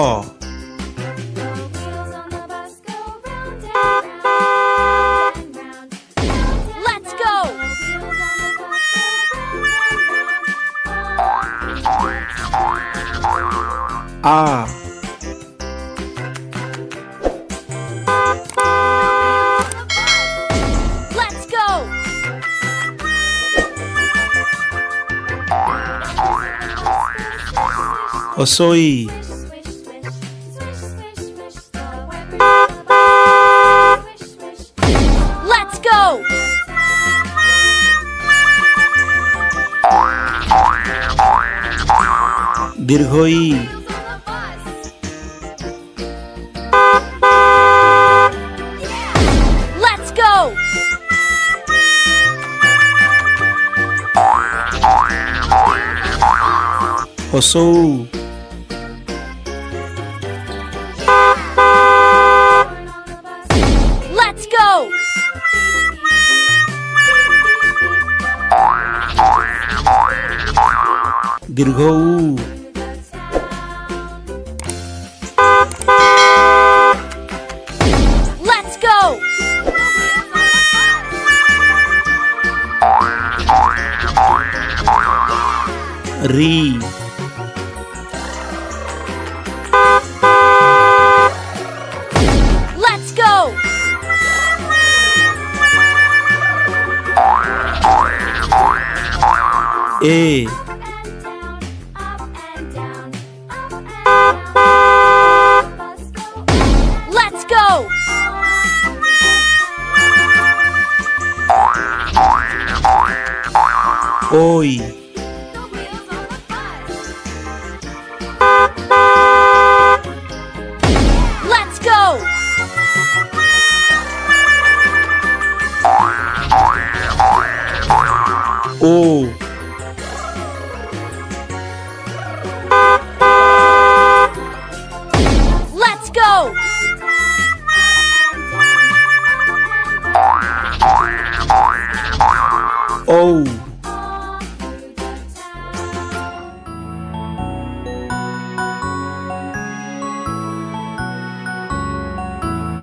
O. Let's go! A. Let's go! Osoi. Let's go! Dirghoi. Let's go! Hosou. Let's go! Dirghou. Let's go! Ri. Let's go! E. Let's go! Oi. Let's go! O. Let's go! O.